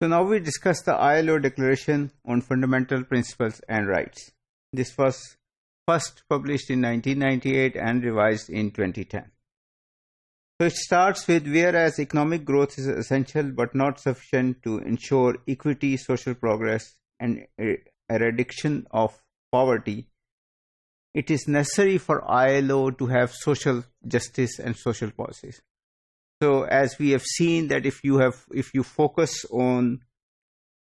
So now we discuss the ILO Declaration on Fundamental Principles and Rights. This was first published in 1998 and revised in 2010. So it starts with, whereas economic growth is essential but not sufficient to ensure equity, social progress, and eradication of poverty, it is necessary for ILO to have social justice and social policies. So as we have seen that if you focus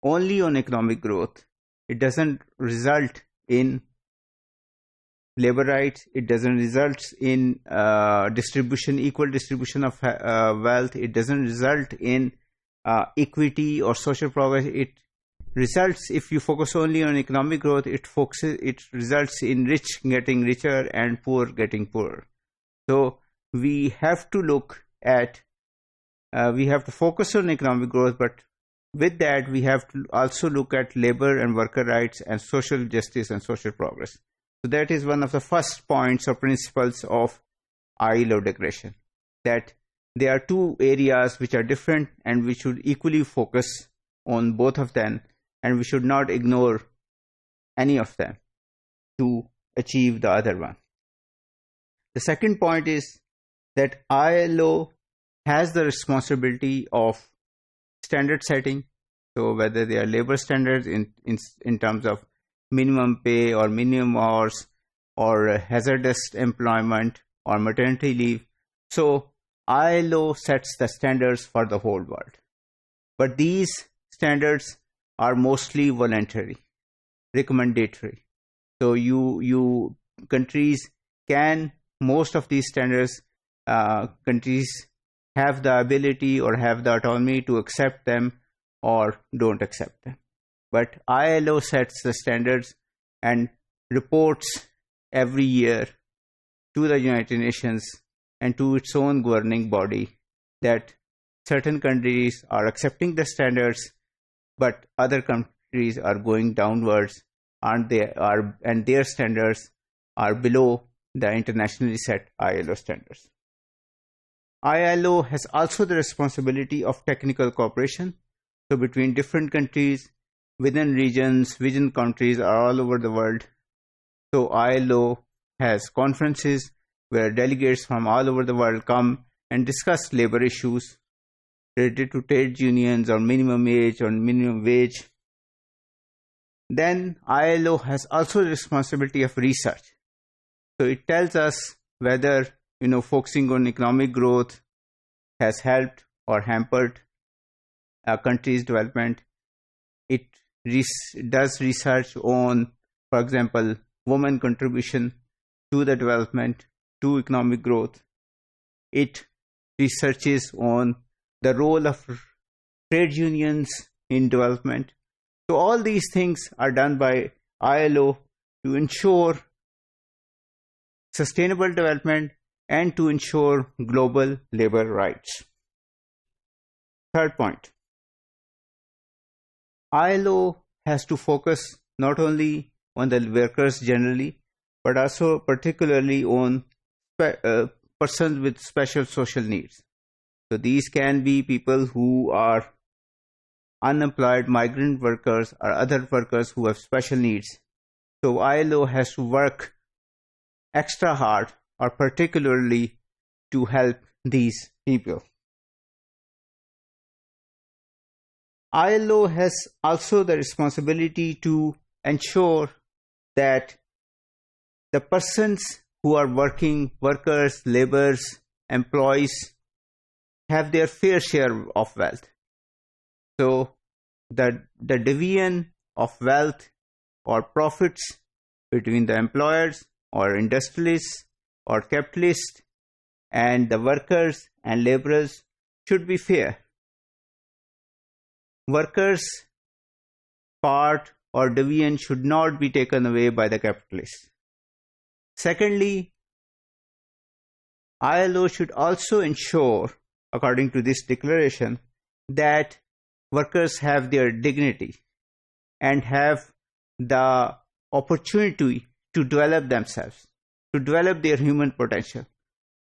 only on economic growth, it doesn't result in labor rights, it doesn't result in equal distribution of wealth, it doesn't result in equity or social progress. It results, if you focus only on economic growth, it results in rich getting richer and poor getting poorer. So we have to focus on economic growth, but with that we have to also look at labor and worker rights and social justice and social progress. So that is one of the first points or principles of ILO Declaration, that there are two areas which are different and we should equally focus on both of them, and we should not ignore any of them to achieve the other one. The second point is that ILO has the responsibility of standard setting. So whether they are labor standards in terms of minimum pay or minimum hours or hazardous employment or maternity leave. So ILO sets the standards for the whole world. But these standards are mostly voluntary, recommendatory. So most of these standards, countries have the ability or have the autonomy to accept them or don't accept them. But ILO sets the standards and reports every year to the United Nations and to its own governing body that certain countries are accepting the standards, but other countries are going downwards, and their standards are below the internationally set ILO standards. ILO has also the responsibility of technical cooperation, so between different countries, within regions, within countries, are all over the world. So ILO has conferences where delegates from all over the world come and discuss labor issues related to trade unions or minimum age or minimum wage. Then ILO has also the responsibility of research. So it tells us whether focusing on economic growth has helped or hampered a country's development. It does research on, for example, women contribution to the development, to economic growth. It researches on the role of trade unions in development. So all these things are done by ILO to ensure sustainable development and to ensure global labor rights. Third point, ILO has to focus not only on the workers generally, but also particularly on persons with special social needs. So these can be people who are unemployed, migrant workers, or other workers who have special needs. So ILO has to work extra hard or particularly to help these people. ILO has also the responsibility to ensure that the persons who are working, workers, laborers, employees, have their fair share of wealth. So the division of wealth or profits between the employers or industrialists or capitalists and the workers and laborers should be fair. Workers' part or division should not be taken away by the capitalists. Secondly, ILO should also ensure, according to this declaration, that workers have their dignity and have the opportunity to develop themselves, to develop their human potential.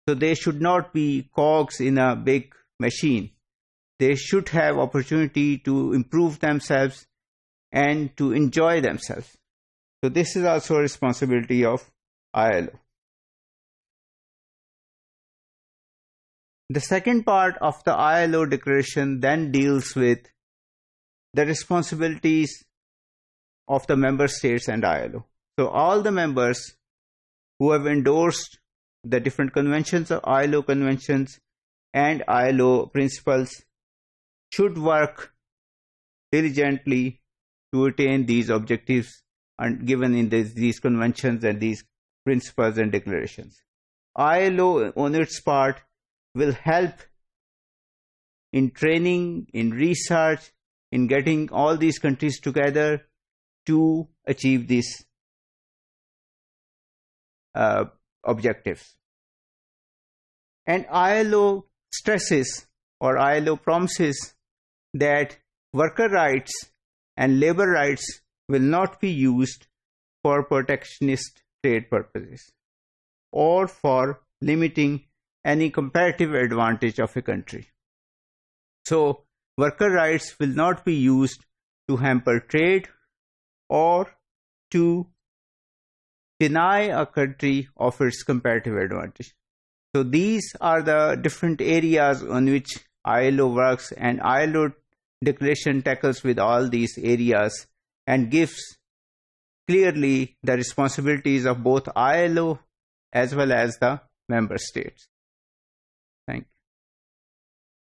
So they should not be cogs in a big machine. they should have opportunity to improve themselves and to enjoy themselves. So this is also a responsibility of ILO. The second part of the ILO Declaration then deals with the responsibilities of the member states and ILO. So all the members who have endorsed the different conventions or ILO conventions and ILO principles should work diligently to attain these objectives and given in these conventions and these principles and declarations. ILO on its part will help in training, in research, in getting all these countries together to achieve these objectives. And ILO stresses or ILO promises that worker rights and labor rights will not be used for protectionist trade purposes or for limiting any comparative advantage of a country. So, worker rights will not be used to hamper trade or to deny a country of its comparative advantage. So these are the different areas on which ILO works, and ILO Declaration tackles with all these areas and gives clearly the responsibilities of both ILO as well as the member states.